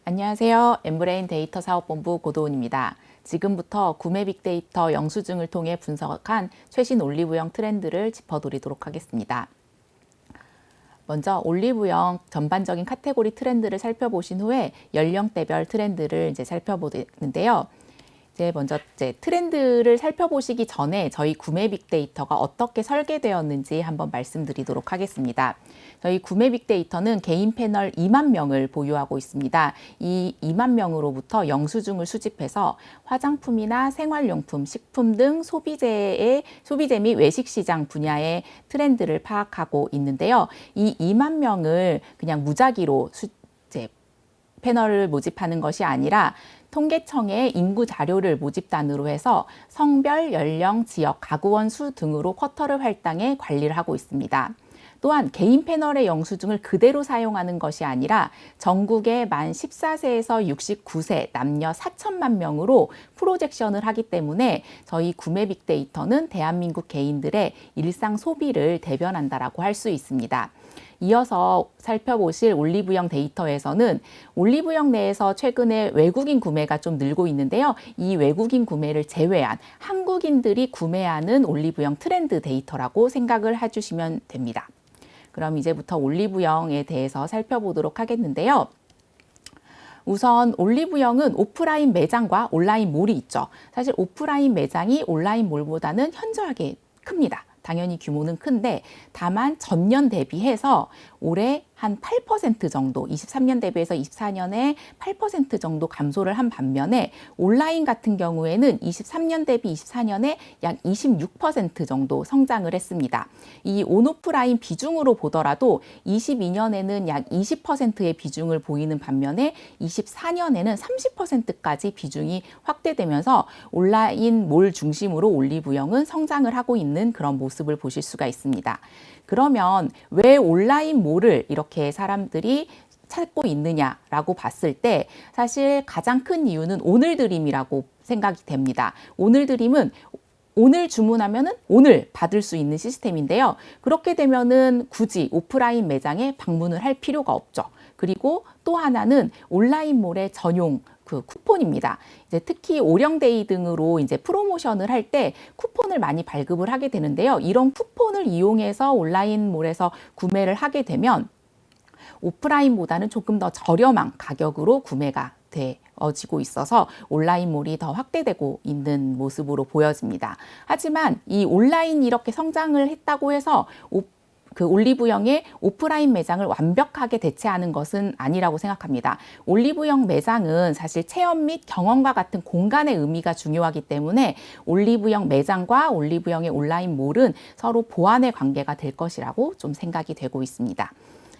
안녕하세요. 엠브레인 데이터 사업본부 고도은입니다. 지금부터 구매 빅데이터 영수증을 통해 분석한 최신 올리브영 트렌드를 짚어드리도록 하겠습니다. 먼저 올리브영 전반적인 카테고리 트렌드를 살펴보신 후에 연령대별 트렌드를 살펴보는데요. 먼저 트렌드를 살펴보시기 전에 저희 구매 빅데이터가 어떻게 설계되었는지 한번 말씀드리도록 하겠습니다. 저희 구매 빅데이터는 개인 패널 2만 명을 보유하고 있습니다. 이 2만 명으로부터 영수증을 수집해서 화장품이나 생활용품, 식품 등 소비재 및 외식시장 분야의 트렌드를 파악하고 있는데요. 이 2만 명을 그냥 무작위로 패널을 모집하는 것이 아니라 통계청의 인구 자료를 모집단으로 해서 성별, 연령, 지역, 가구원 수 등으로 쿼터를 할당해 관리를 하고 있습니다. 또한 개인 패널의 영수증을 그대로 사용하는 것이 아니라 전국의 만 14세에서 69세 남녀 4천만 명으로 프로젝션을 하기 때문에 저희 구매 빅데이터는 대한민국 개인들의 일상 소비를 대변한다라고 할 수 있습니다. 이어서 살펴보실 올리브영 데이터에서는 올리브영 내에서 최근에 외국인 구매가 좀 늘고 있는데요. 이 외국인 구매를 제외한 한국인들이 구매하는 올리브영 트렌드 데이터라고 생각을 해주시면 됩니다. 그럼 이제부터 올리브영에 대해서 살펴보도록 하겠는데요. 우선 올리브영은 오프라인 매장과 온라인 몰이 있죠. 사실 오프라인 매장이 온라인 몰보다는 현저하게 큽니다. 당연히 규모는 큰데 다만 전년 대비해서 올해 한 8% 정도, 23년 대비해서 24년에 8% 정도 감소를 한 반면에 온라인 같은 경우에는 23년 대비 24년에 약 26% 정도 성장을 했습니다. 이 온오프라인 비중으로 보더라도 22년에는 약 20%의 비중을 보이는 반면에 24년에는 30%까지 비중이 확대되면서 온라인 몰 중심으로 올리브영은 성장을 하고 있는 그런 모습을 보실 수가 있습니다. 그러면 왜 온라인 몰을 이렇게 사람들이 찾고 있느냐라고 봤을 때 사실 가장 큰 이유는 오늘 드림이라고 생각이 됩니다. 오늘 드림은 오늘 주문하면은 오늘 받을 수 있는 시스템인데요. 그렇게 되면은 굳이 오프라인 매장에 방문을 할 필요가 없죠. 그리고 또 하나는 온라인몰의 전용 쿠폰입니다. 특히 오령데이 등으로 프로모션을 할 때 쿠폰을 많이 발급을 하게 되는데요. 이런 쿠폰을 이용해서 온라인몰에서 구매를 하게 되면 오프라인보다는 조금 더 저렴한 가격으로 구매가 되어지고 있어서 온라인몰이 더 확대되고 있는 모습으로 보여집니다. 하지만 이 온라인이 이렇게 성장을 했다고 해서 올리브영의 오프라인 매장을 완벽하게 대체하는 것은 아니라고 생각합니다. 올리브영 매장은 사실 체험 및 경험과 같은 공간의 의미가 중요하기 때문에 올리브영 매장과 올리브영의 온라인 몰은 서로 보완의 관계가 될 것이라고 좀 생각이 되고 있습니다.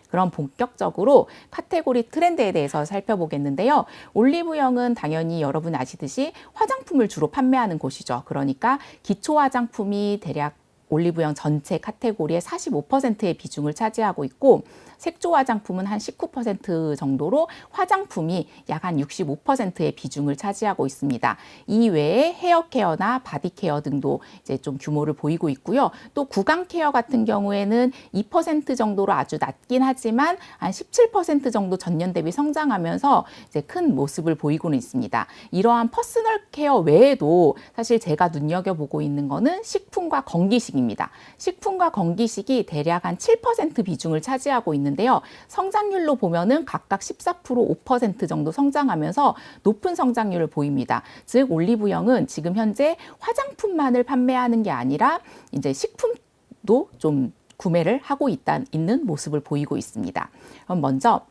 그럼 본격적으로 카테고리 트렌드에 대해서 살펴보겠는데요. 올리브영은 당연히 여러분 아시듯이 화장품을 주로 판매하는 곳이죠. 그러니까 기초 화장품이 대략 올리브영 전체 카테고리의 45%의 비중을 차지하고 있고 색조 화장품은 한 19% 정도로 화장품이 약 한 65%의 비중을 차지하고 있습니다. 이 외에 헤어케어나 바디케어 등도 좀 규모를 보이고 있고요. 또 구강케어 같은 경우에는 2% 정도로 아주 낮긴 하지만 한 17% 정도 전년 대비 성장하면서 큰 모습을 보이고는 있습니다. 이러한 퍼스널 케어 외에도 사실 제가 눈여겨보고 있는 거는 식품과 건기식입니다. 식품과 건기식이 대략 한 7% 비중을 차지하고 있는데요. 성장률로 보면은 각각 14%, 5% 정도 성장하면서 높은 성장률을 보입니다. 즉 올리브영은 지금 현재 화장품만을 판매하는 게 아니라 식품도 좀 구매를 하고 있는 모습을 보이고 있습니다. 그럼 먼저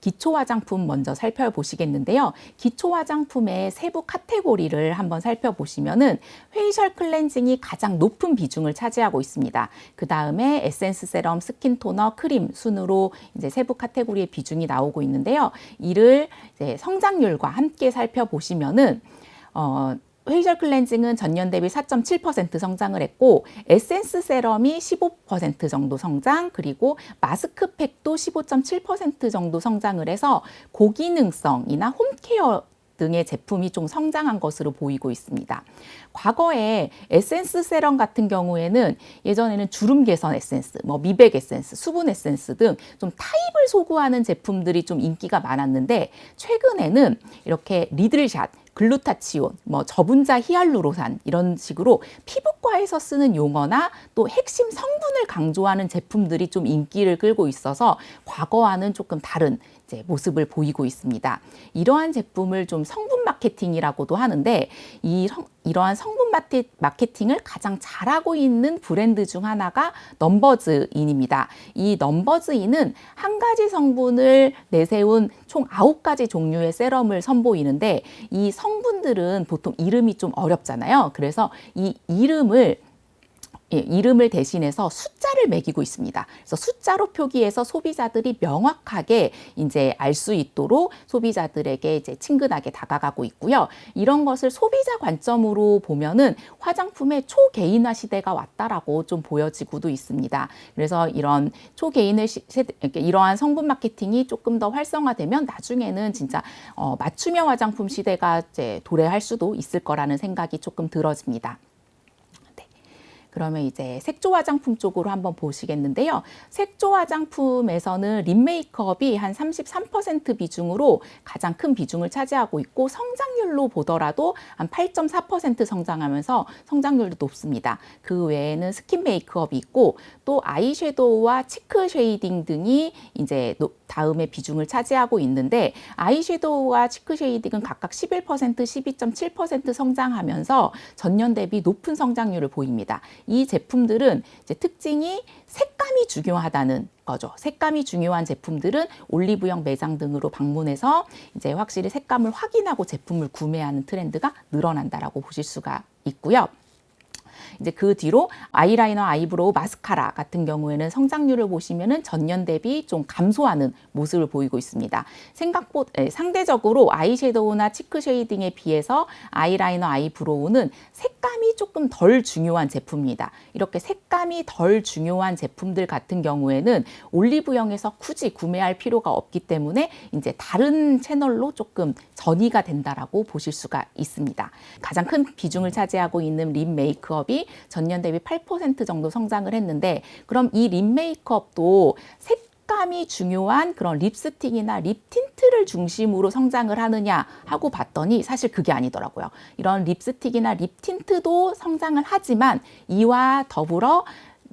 기초 화장품 먼저 살펴보시겠는데요. 기초 화장품의 세부 카테고리를 한번 살펴보시면은 페이셜 클렌징이 가장 높은 비중을 차지하고 있습니다. 그 다음에 에센스 세럼, 스킨 토너, 크림 순으로 세부 카테고리의 비중이 나오고 있는데요. 이를 성장률과 함께 살펴보시면은 페이셜 클렌징은 전년 대비 4.7% 성장을 했고 에센스 세럼이 15% 정도 성장, 그리고 마스크팩도 15.7% 정도 성장을 해서 고기능성이나 홈케어 등의 제품이 좀 성장한 것으로 보이고 있습니다. 과거에 에센스 세럼 같은 경우에는 예전에는 주름 개선 에센스, 뭐 미백 에센스, 수분 에센스 등 좀 타입을 소구하는 제품들이 좀 인기가 많았는데 최근에는 이렇게 리들샷, 글루타치온, 뭐 저분자 히알루로산 이런 식으로 피부과에서 쓰는 용어나 또 핵심 성분을 강조하는 제품들이 좀 인기를 끌고 있어서 과거와는 조금 다른 이제 모습을 보이고 있습니다. 이러한 제품을 좀 성분 마케팅이라고도 하는데 이러한 성분 마케팅을 가장 잘하고 있는 브랜드 중 하나가 넘버즈인입니다. 이 넘버즈인은 한 가지 성분을 내세운 총 9가지 종류의 세럼을 선보이는데 이 성분들은 보통 이름이 좀 어렵잖아요. 그래서 이 이름을 대신해서 숫자를 매기고 있습니다. 그래서 숫자로 표기해서 소비자들이 명확하게 이제 알 수 있도록 소비자들에게 이제 친근하게 다가가고 있고요. 이런 것을 소비자 관점으로 보면은 화장품의 초개인화 시대가 왔다라고 좀 보여지고도 있습니다. 그래서 이런 이러한 성분 마케팅이 조금 더 활성화되면 나중에는 진짜 맞춤형 화장품 시대가 이제 도래할 수도 있을 거라는 생각이 조금 들어집니다. 그러면 이제 색조 화장품 쪽으로 한번 보시겠는데요. 색조 화장품에서는 립 메이크업이 한 33% 비중으로 가장 큰 비중을 차지하고 있고 성장률로 보더라도 한 8.4% 성장하면서 성장률도 높습니다. 그 외에는 스킨 메이크업이 있고 또 아이섀도우와 치크 쉐이딩 등이 이제 다음에 비중을 차지하고 있는데 아이섀도우와 치크 쉐이딩은 각각 11%, 12.7% 성장하면서 전년 대비 높은 성장률을 보입니다. 이 제품들은 이제 특징이 색감이 중요하다는 거죠. 색감이 중요한 제품들은 올리브영 매장 등으로 방문해서 이제 확실히 색감을 확인하고 제품을 구매하는 트렌드가 늘어난다라고 보실 수가 있고요. 이제 그 뒤로 아이라이너, 아이브로우, 마스카라 같은 경우에는 성장률을 보시면은 전년 대비 좀 감소하는 모습을 보이고 있습니다. 상대적으로 아이섀도우나 치크 쉐이딩에 비해서 아이라이너, 아이브로우는 색감이 조금 덜 중요한 제품입니다. 이렇게 색감이 덜 중요한 제품들 같은 경우에는 올리브영에서 굳이 구매할 필요가 없기 때문에 이제 다른 채널로 조금 전이가 된다라고 보실 수가 있습니다. 가장 큰 비중을 차지하고 있는 립 메이크업이 전년 대비 8% 정도 성장을 했는데 그럼 이 립 메이크업도 색감이 중요한 그런 립스틱이나 립 틴트를 중심으로 성장을 하느냐 하고 봤더니 사실 그게 아니더라고요. 이런 립스틱이나 립 틴트도 성장을 하지만 이와 더불어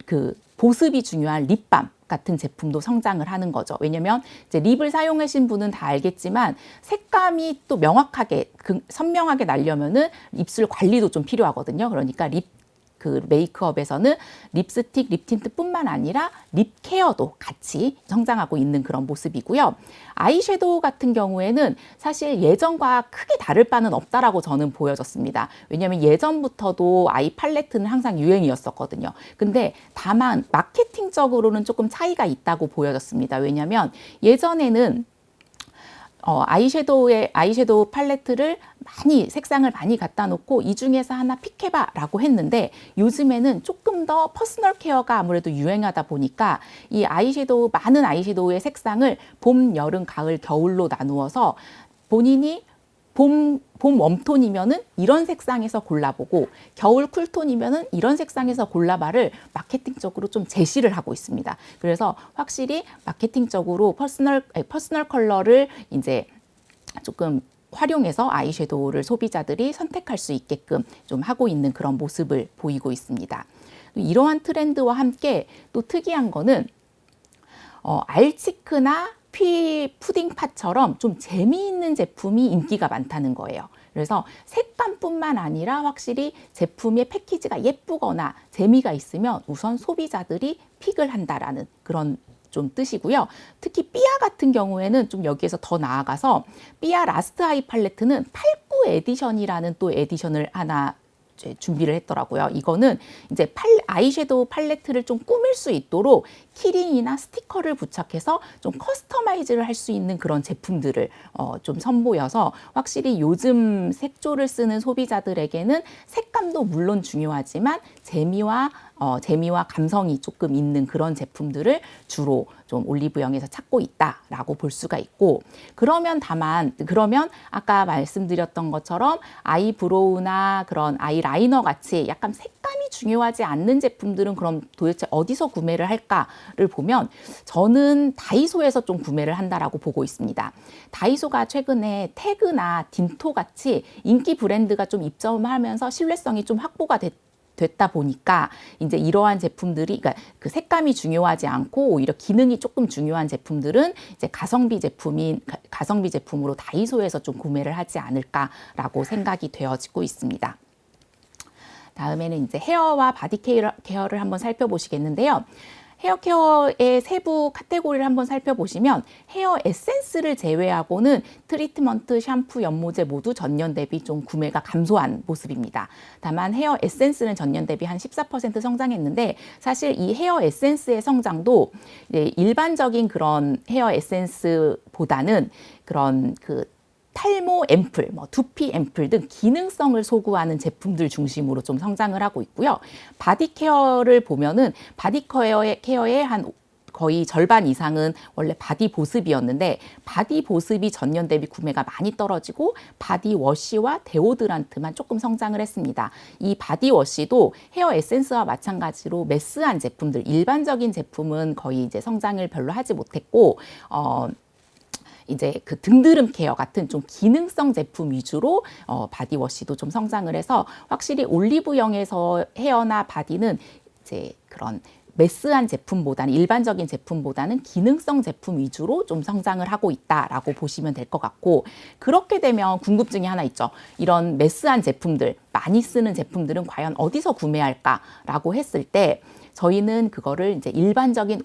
그 보습이 중요한 립밤 같은 제품도 성장을 하는 거죠. 왜냐면 이제 립을 사용하신 분은 다 알겠지만 색감이 또 명확하게 선명하게 나려면은 입술 관리도 좀 필요하거든요. 그러니까 그 메이크업에서는 립스틱, 립 틴트뿐만 아니라 립 케어도 같이 성장하고 있는 그런 모습이고요. 아이섀도우 같은 경우에는 사실 예전과 크게 다를 바는 없다라고 저는 보여졌습니다. 왜냐하면 예전부터도 아이 팔레트는 항상 유행이었었거든요. 근데 다만 마케팅적으로는 조금 차이가 있다고 보여졌습니다. 왜냐하면 예전에는 아이섀도우 팔레트를 색상을 많이 갖다 놓고 이 중에서 하나 픽해봐라고 했는데 요즘에는 조금 더 퍼스널 케어가 아무래도 유행하다 보니까 이 많은 아이섀도우의 색상을 봄, 여름, 가을, 겨울로 나누어서 본인이 봄 웜톤이면은 이런 색상에서 골라보고 겨울 쿨톤이면은 이런 색상에서 골라봐를 마케팅적으로 좀 제시를 하고 있습니다. 그래서 확실히 마케팅적으로 퍼스널 컬러를 이제 조금 활용해서 아이섀도우를 소비자들이 선택할 수 있게끔 좀 하고 있는 그런 모습을 보이고 있습니다. 이러한 트렌드와 함께 또 특이한 거는 알치크나 푸딩팟처럼 좀 재미있는 제품이 인기가 많다는 거예요. 그래서 색감뿐만 아니라 확실히 제품의 패키지가 예쁘거나 재미가 있으면 우선 소비자들이 픽을 한다라는 그런 좀 뜻이고요. 특히 삐아 같은 경우에는 좀 여기에서 더 나아가서 삐아 라스트 아이 팔레트는 89 에디션이라는 또 에디션을 하나 준비를 했더라고요. 이거는 이제 아이섀도우 팔레트를 좀 꾸밀 수 있도록 키링이나 스티커를 부착해서 좀 커스터마이즈를 할 수 있는 그런 제품들을 좀 선보여서 확실히 요즘 색조를 쓰는 소비자들에게는 색감도 물론 중요하지만 재미와 재미와 감성이 조금 있는 그런 제품들을 주로 좀 올리브영에서 찾고 있다라고 볼 수가 있고, 그러면 아까 말씀드렸던 것처럼 아이브로우나 그런 아이라이너 같이 약간 색감이 중요하지 않는 제품들은 그럼 도대체 어디서 구매를 할까를 보면 저는 다이소에서 좀 구매를 한다라고 보고 있습니다. 다이소가 최근에 태그나 딘토 같이 인기 브랜드가 좀 입점하면서 신뢰성이 좀 확보가 됐다 보니까 이제 이러한 제품들이, 그러니까 그 색감이 중요하지 않고 오히려 기능이 조금 중요한 제품들은 이제 가성비 제품으로 다이소에서 좀 구매를 하지 않을까라고 생각이 되어지고 있습니다. 다음에는 이제 헤어와 바디 케어를 한번 살펴보시겠는데요. 헤어 케어의 세부 카테고리를 한번 살펴보시면 헤어 에센스를 제외하고는 트리트먼트, 샴푸, 연모제 모두 전년 대비 좀 구매가 감소한 모습입니다. 다만 헤어 에센스는 전년 대비 한 14% 성장했는데, 사실 이 헤어 에센스의 성장도 일반적인 그런 헤어 에센스보다는 그런 탈모 앰플, 두피 앰플 등 기능성을 소구하는 제품들 중심으로 좀 성장을 하고 있고요. 바디 케어를 보면은 바디 케어의 한 거의 절반 이상은 원래 바디 보습이었는데, 바디 보습이 전년 대비 구매가 많이 떨어지고 바디 워시와 데오드란트만 조금 성장을 했습니다. 이 바디 워시도 헤어 에센스와 마찬가지로 매스한 제품들, 일반적인 제품은 거의 이제 성장을 별로 하지 못했고, 이제 그 등드름 케어 같은 좀 기능성 제품 위주로 바디워시도 좀 성장을 해서, 확실히 올리브영에서 헤어나 바디는 이제 그런 매스한 제품보다는, 일반적인 제품보다는 기능성 제품 위주로 좀 성장을 하고 있다라고 보시면 될 것 같고, 그렇게 되면 궁금증이 하나 있죠. 이런 매스한 제품들, 많이 쓰는 제품들은 과연 어디서 구매할까라고 했을 때, 저희는 그거를 이제 일반적인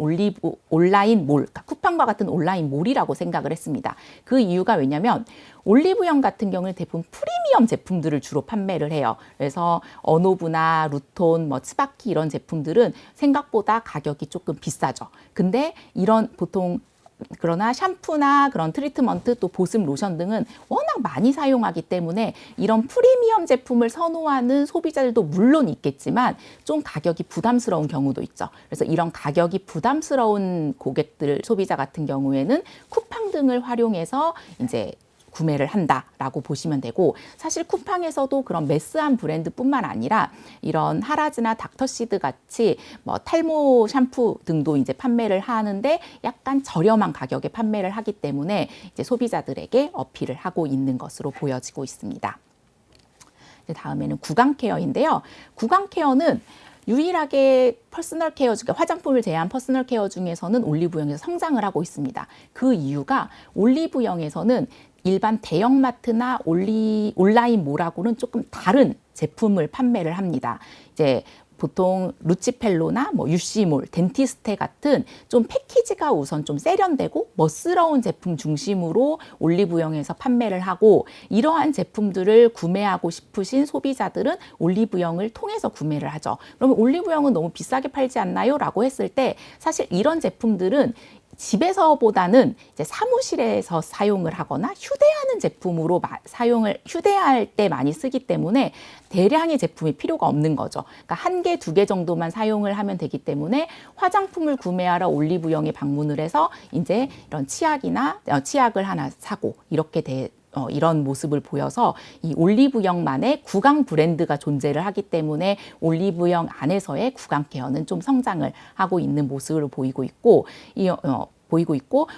온라인 몰, 그러니까 쿠팡과 같은 온라인 몰이라고 생각을 했습니다. 그 이유가 왜냐면 올리브영 같은 경우는 대부분 프리미엄 제품들을 주로 판매를 해요. 그래서 어노브나 루톤, 츠바키 이런 제품들은 생각보다 가격이 조금 비싸죠. 근데 이런 그러나 샴푸나 그런 트리트먼트, 또 보습 로션 등은 워낙 많이 사용하기 때문에 이런 프리미엄 제품을 선호하는 소비자들도 물론 있겠지만 좀 가격이 부담스러운 경우도 있죠. 그래서 이런 가격이 부담스러운 소비자 같은 경우에는 쿠팡 등을 활용해서 이제 구매를 한다라고 보시면 되고, 사실 쿠팡에서도 그런 매스한 브랜드뿐만 아니라 이런 하라즈나 닥터시드 같이 탈모 샴푸 등도 이제 판매를 하는데 약간 저렴한 가격에 판매를 하기 때문에 이제 소비자들에게 어필을 하고 있는 것으로 보여지고 있습니다. 다음에는 구강 케어인데요. 구강 케어는 유일하게 퍼스널 케어 중에, 화장품을 제외한 퍼스널 케어 중에서는 올리브영에서 성장을 하고 있습니다. 그 이유가 올리브영에서는 일반 대형마트나 온라인 몰하고는 조금 다른 제품을 판매를 합니다. 이제 보통 루치펠로나 유시몰, 덴티스테 같은 좀 패키지가 우선 좀 세련되고 멋스러운 제품 중심으로 올리브영에서 판매를 하고, 이러한 제품들을 구매하고 싶으신 소비자들은 올리브영을 통해서 구매를 하죠. 그러면 올리브영은 너무 비싸게 팔지 않나요? 라고 했을 때, 사실 이런 제품들은 집에서보다는 이제 사무실에서 사용을 하거나 휴대하는 제품으로 휴대할 때 많이 쓰기 때문에 대량의 제품이 필요가 없는 거죠. 그러니까 한 개, 두 개 정도만 사용을 하면 되기 때문에 화장품을 구매하러 올리브영에 방문을 해서 이제 이런 치약을 하나 사고 이렇게 이런 모습을 보여서 이 올리브영만의 구강 브랜드가 존재를 하기 때문에 올리브영 안에서의 구강 케어는 좀 성장을 하고 있는 모습을 보이고 있고,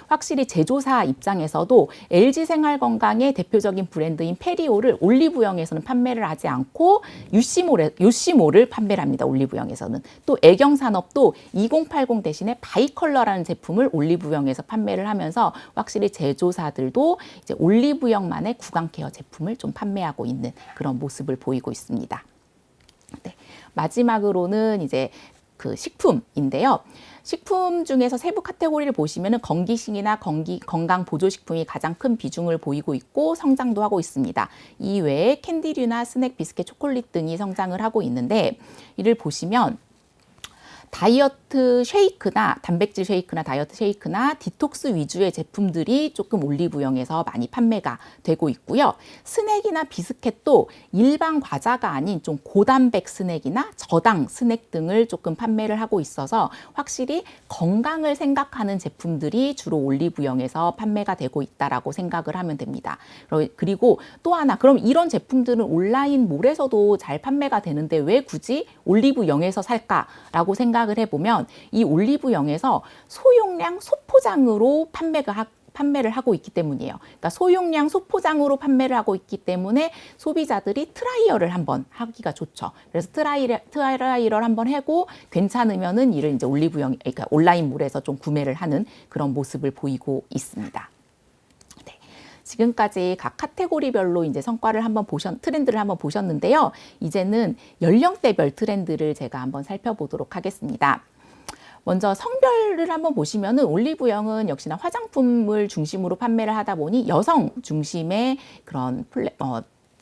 확실히 제조사 입장에서도 LG 생활건강의 대표적인 브랜드인 페리오를 올리브영에서는 판매를 하지 않고 유시몰을 판매를 합니다. 올리브영에서는. 또 애경산업도 2080 대신에 바이컬러라는 제품을 올리브영에서 판매를 하면서 확실히 제조사들도 이제 올리브영만의 구강 케어 제품을 좀 판매하고 있는 그런 모습을 보이고 있습니다. 네. 마지막으로는 이제 그 식품인데요. 식품 중에서 세부 카테고리를 보시면은 건기식이나 건강 보조식품이 가장 큰 비중을 보이고 있고 성장도 하고 있습니다. 이 외에 캔디류나 스낵, 비스켓, 초콜릿 등이 성장을 하고 있는데, 이를 보시면 다이어트 쉐이크나 단백질 쉐이크나 다이어트 쉐이크나 디톡스 위주의 제품들이 조금 올리브영에서 많이 판매가 되고 있고요. 스낵이나 비스켓도 일반 과자가 아닌 좀 고단백 스낵이나 저당 스낵 등을 조금 판매를 하고 있어서 확실히 건강을 생각하는 제품들이 주로 올리브영에서 판매가 되고 있다라고 생각을 하면 됩니다. 그리고 또 하나, 그럼 이런 제품들은 온라인 몰에서도 잘 판매가 되는데 왜 굳이 올리브영에서 살까라고 생각을 해보면 이 올리브영에서 소용량 소포장으로 판매를 하고 있기 때문이에요. 그러니까 소용량 소포장으로 판매를 하고 있기 때문에 소비자들이 트라이얼을 한번 하기가 좋죠. 그래서 트라이얼을 한번 하고 괜찮으면은 이를 이제 그러니까 온라인몰에서 좀 구매를 하는 그런 모습을 보이고 있습니다. 네. 지금까지 각 카테고리별로 이제 트렌드를 한번 보셨는데요. 이제는 연령대별 트렌드를 제가 한번 살펴보도록 하겠습니다. 먼저 성별을 한번 보시면은 올리브영은 역시나 화장품을 중심으로 판매를 하다 보니 여성 중심의 그런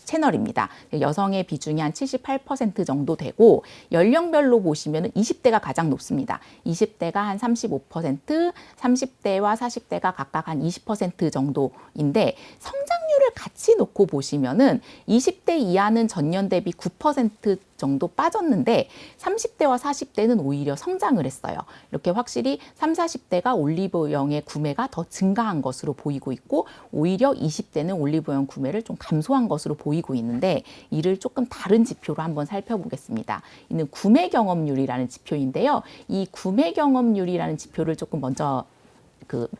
채널입니다. 여성의 비중이 한 78% 정도 되고 연령별로 보시면 20대가 가장 높습니다. 20대가 한 35%, 30대와 40대가 각각 한 20% 정도인데 성장률을 같이 놓고 보시면은 20대 이하는 전년 대비 9% 정도 빠졌는데 30대와 40대는 오히려 성장을 했어요. 이렇게 확실히 30, 40대가 올리브영의 구매가 더 증가한 것으로 보이고 있고 오히려 20대는 올리브영 구매를 좀 감소한 것으로 보이고 있는데 이를 조금 다른 지표로 한번 살펴보겠습니다. 이는 구매 경험률이라는 지표인데요. 이 구매 경험률이라는 지표를 조금 먼저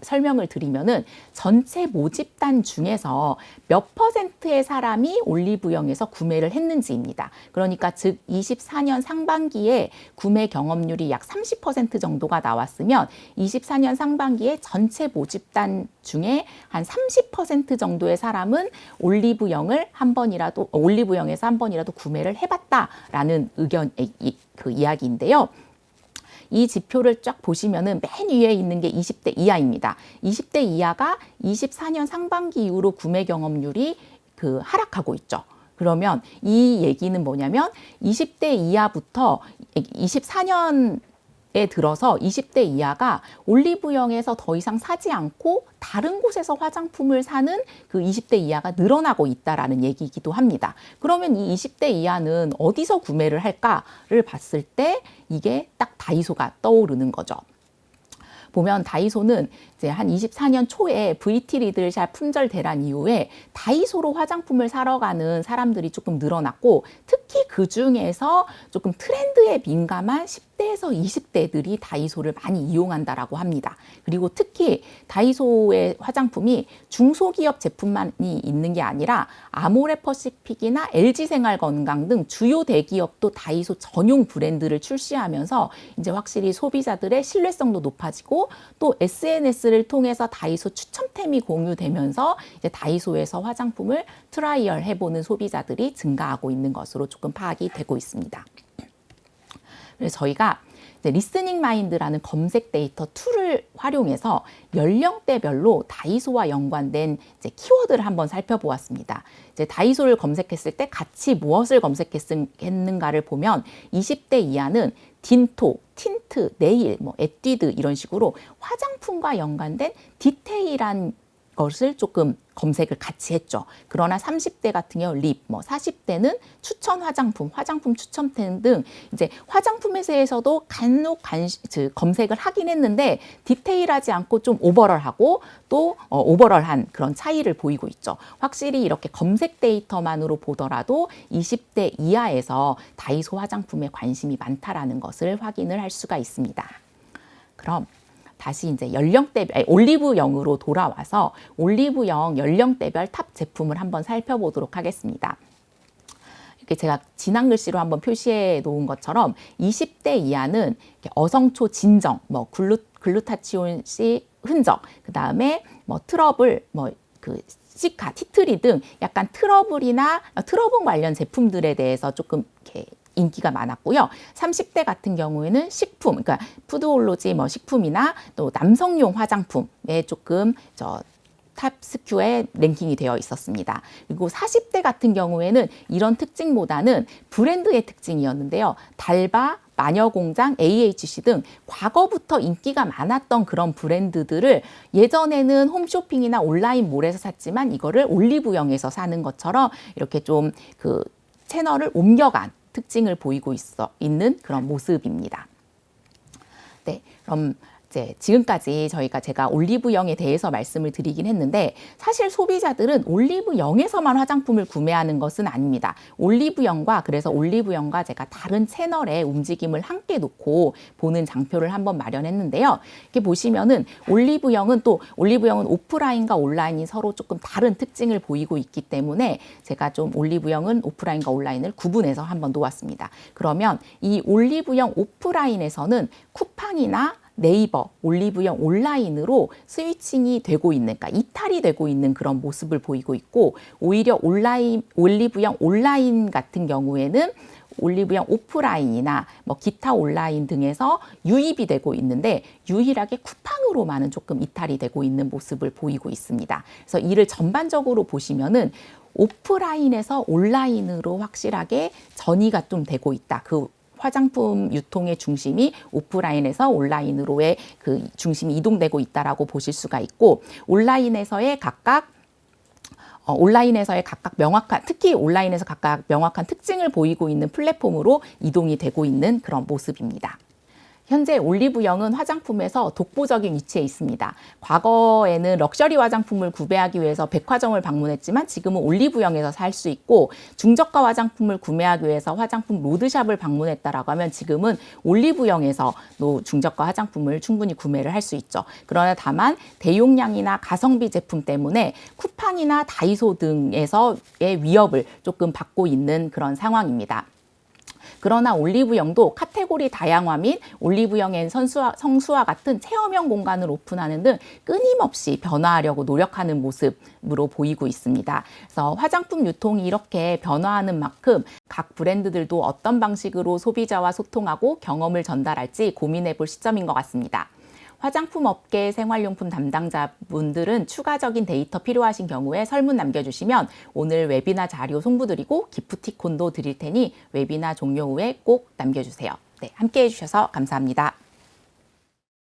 설명을 드리면은 전체 모집단 중에서 몇 %의 사람이 올리브영에서 구매를 했는지입니다. 그러니까 즉 24년 상반기에 구매 경험률이 약 30% 정도가 나왔으면 24년 상반기에 전체 모집단 중에 한 30% 정도의 사람은 올리브영에서 한 번이라도 구매를 해봤다라는 이야기인데요. 이 지표를 쫙 보시면은 맨 위에 있는 게 20대 이하입니다. 20대 이하가 24년 상반기 이후로 구매 경험률이 하락하고 있죠. 그러면 이 얘기는 뭐냐면 20대 이하부터 24년에 들어서 20대 이하가 올리브영에서 더 이상 사지 않고 다른 곳에서 화장품을 사는 그 20대 이하가 늘어나고 있다라는 얘기이기도 합니다. 그러면 이 20대 이하는 어디서 구매를 할까를 봤을 때 이게 딱 다이소가 떠오르는 거죠. 보면 다이소는 이제 한 24년 초에 VT 리들샷 품절 대란 이후에 다이소로 화장품을 사러 가는 사람들이 조금 늘어났고 특히 그 중에서 조금 트렌드에 민감한 10대에서 20대들이 다이소를 많이 이용한다라고 합니다. 그리고 특히 다이소의 화장품이 중소기업 제품만이 있는 게 아니라 아모레퍼시픽이나 LG생활건강 등 주요 대기업도 다이소 전용 브랜드를 출시하면서 이제 확실히 소비자들의 신뢰성도 높아지고 또 SNS를 통해서 다이소 추천템이 공유되면서 이제 다이소에서 화장품을 트라이얼 해보는 소비자들이 증가하고 있는 것으로 조금 파악이 되고 있습니다. 그래서 저희가 리스닝 마인드라는 검색 데이터 툴을 활용해서 연령대별로 다이소와 연관된 이제 키워드를 한번 살펴보았습니다. 이제 다이소를 검색했을 때 같이 무엇을 검색했는가를 보면 20대 이하는 딘토, 틴트, 네일, 에뛰드 이런 식으로 화장품과 연관된 디테일한 것을 조금 검색을 같이 했죠. 그러나 30대 같은 경우 립, 40대는 추천 화장품 추천템 등 이제 화장품에 대해서도 간혹 검색을 하긴 했는데 디테일하지 않고 좀 오버럴하고 또 오버럴한 그런 차이를 보이고 있죠. 확실히 이렇게 검색 데이터만으로 보더라도 20대 이하에서 다이소 화장품에 관심이 많다라는 것을 확인을 할 수가 있습니다. 그럼 다시 이제 올리브영으로 돌아와서 올리브영 연령대별 탑 제품을 한번 살펴보도록 하겠습니다. 이렇게 제가 진한 글씨로 한번 표시해 놓은 것처럼 20대 이하는 어성초 진정, 글루타치온 C 흔적, 그 다음에 트러블, 시카, 티트리 등 약간 트러블 관련 제품들에 대해서 조금 이렇게 인기가 많았고요. 30대 같은 경우에는 식품, 그러니까 푸드올로지 식품이나 또 남성용 화장품에 조금 탑스큐에 랭킹이 되어 있었습니다. 그리고 40대 같은 경우에는 이런 특징보다는 브랜드의 특징이었는데요. 달바, 마녀공장, AHC 등 과거부터 인기가 많았던 그런 브랜드들을 예전에는 홈쇼핑이나 온라인몰에서 샀지만 이거를 올리브영에서 사는 것처럼 이렇게 좀 그 채널을 옮겨간 특징을 보이고 있는 그런 모습입니다. 네, 그럼 이제 지금까지 제가 올리브영에 대해서 말씀을 드리긴 했는데 사실 소비자들은 올리브영에서만 화장품을 구매하는 것은 아닙니다. 그래서 올리브영과 제가 다른 채널의 움직임을 함께 놓고 보는 장표를 한번 마련했는데요. 이렇게 보시면은 올리브영은 오프라인과 온라인이 서로 조금 다른 특징을 보이고 있기 때문에 제가 좀 올리브영은 오프라인과 온라인을 구분해서 한번 놓았습니다. 그러면 이 올리브영 오프라인에서는 쿠팡이나 네이버, 올리브영 온라인으로 스위칭이 되고 있는, 그러니까 이탈이 되고 있는 그런 모습을 보이고 있고, 오히려 올리브영 온라인 같은 경우에는 올리브영 오프라인이나 기타 온라인 등에서 유입이 되고 있는데 유일하게 쿠팡으로만은 조금 이탈이 되고 있는 모습을 보이고 있습니다. 그래서 이를 전반적으로 보시면은 오프라인에서 온라인으로 확실하게 전이가 좀 되고 있다. 그 화장품 유통의 중심이 오프라인에서 온라인으로의 그 중심이 이동되고 있다라고 보실 수가 있고, 온라인에서의 각각 특히 온라인에서 각각 명확한 특징을 보이고 있는 플랫폼으로 이동이 되고 있는 그런 모습입니다. 현재 올리브영은 화장품에서 독보적인 위치에 있습니다. 과거에는 럭셔리 화장품을 구매하기 위해서 백화점을 방문했지만 지금은 올리브영에서 살 수 있고, 중저가 화장품을 구매하기 위해서 화장품 로드샵을 방문했다라고 하면 지금은 올리브영에서 중저가 화장품을 충분히 구매를 할 수 있죠. 그러나 다만 대용량이나 가성비 제품 때문에 쿠팡이나 다이소 등에서의 위협을 조금 받고 있는 그런 상황입니다. 그러나 올리브영도 카테고리 다양화 및 올리브영엔 성수와 같은 체험형 공간을 오픈하는 등 끊임없이 변화하려고 노력하는 모습으로 보이고 있습니다. 그래서 화장품 유통이 이렇게 변화하는 만큼 각 브랜드들도 어떤 방식으로 소비자와 소통하고 경험을 전달할지 고민해 볼 시점인 것 같습니다. 화장품 업계 생활용품 담당자분들은 추가적인 데이터 필요하신 경우에 설문 남겨주시면 오늘 웨비나 자료 송부드리고 기프티콘도 드릴 테니 웨비나 종료 후에 꼭 남겨주세요. 네, 함께 해주셔서 감사합니다.